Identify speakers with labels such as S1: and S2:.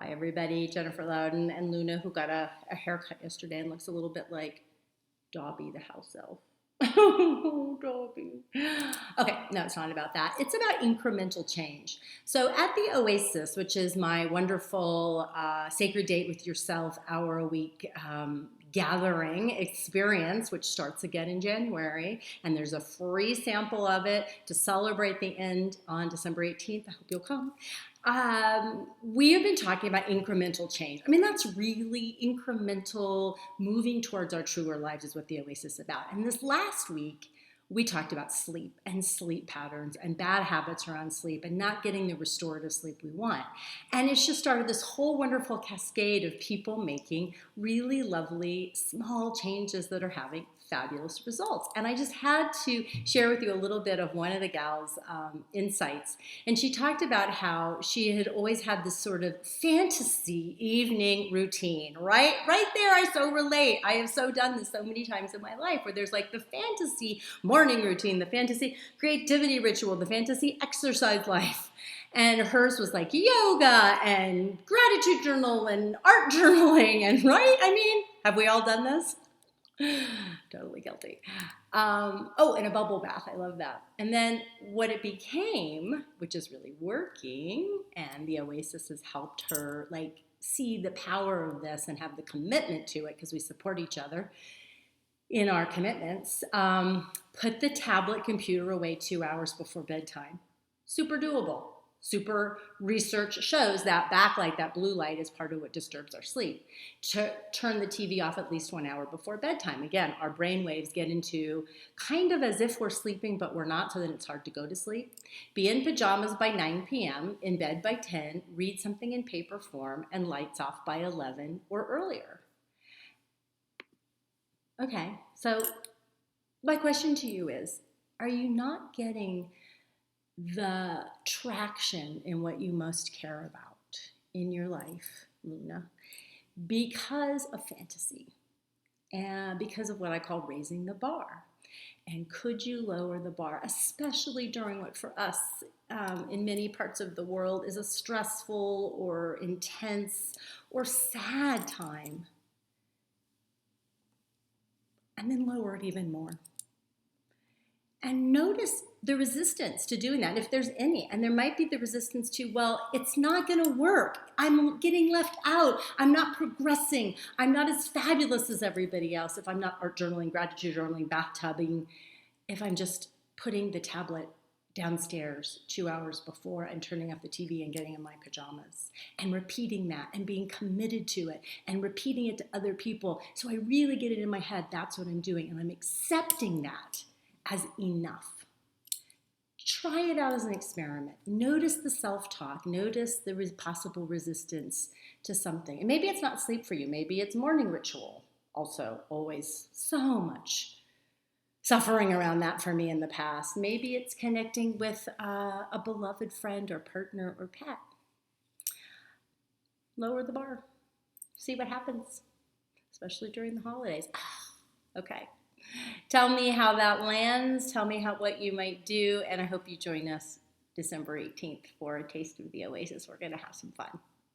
S1: Hi, everybody. Jennifer Louden and Luna, who got a haircut yesterday and looks a little bit like Dobby the house elf. Oh, Dobby. Okay, no, it's not about that. It's about incremental change. So at the Oasis, which is my wonderful Sacred Date with Yourself hour a week gathering experience, which starts again in January, and there's a free sample of it to celebrate the end on December 18th. I hope you'll come. We have been talking about incremental change. I mean, that's really incremental, moving towards our truer lives is what the Oasis is about. And this last week, we talked about sleep and sleep patterns and bad habits around sleep and not getting the restorative sleep we want. And it's just started this whole wonderful cascade of people making really lovely small changes that are having fabulous results. And I just had to share with you a little bit of one of the gals' insights. And she talked about how she had always had this sort of fantasy evening routine, right? Right there, I so relate. I have so done this so many times in my life where there's like the fantasy morning routine, the fantasy creativity ritual, the fantasy exercise life. And hers was like yoga and gratitude journal and art journaling. And right? I mean, have we all done this? Totally guilty. Oh, and a bubble bath. I love that. And then what it became, which is really working, and the Oasis has helped her like see the power of this and have the commitment to it because we support each other in our commitments. Put the tablet computer away 2 hours before bedtime. Super doable. Super research shows that backlight, that blue light, is part of what disturbs our sleep. Turn the TV off at least 1 hour before bedtime. Again, our brain waves get into kind of as if we're sleeping, but we're not, so then it's hard to go to sleep. Be in pajamas by 9 p.m., in bed by 10, read something in paper form, and lights off by 11 or earlier. Okay, so my question to you is, are you not getting the traction in what you most care about in your life, Luna, because of fantasy and because of what I call raising the bar? And could you lower the bar, especially during what for us in many parts of the world is a stressful or intense or sad time? And then lower it even more. And notice the resistance to doing that, if there's any. And there might be the resistance to, well, it's not going to work. I'm getting left out. I'm not progressing. I'm not as fabulous as everybody else if I'm not art journaling, gratitude journaling, bathtubing, if I'm just putting the tablet downstairs 2 hours before and turning off the TV and getting in my pajamas and repeating that and being committed to it and repeating it to other people. So I really get it in my head. That's what I'm doing. And I'm accepting that as enough. Try it out as an experiment. Notice the self-talk. Notice the possible resistance to something. And maybe it's not sleep for you. Maybe it's morning ritual. Also, always so much suffering around that for me in the past. Maybe it's connecting with a beloved friend or partner or pet. Lower the bar. See what happens, especially during the holidays. Okay. Tell me how that lands. Tell me what you might do. And I hope you join us December 18th for a taste of the Oasis. We're going to have some fun.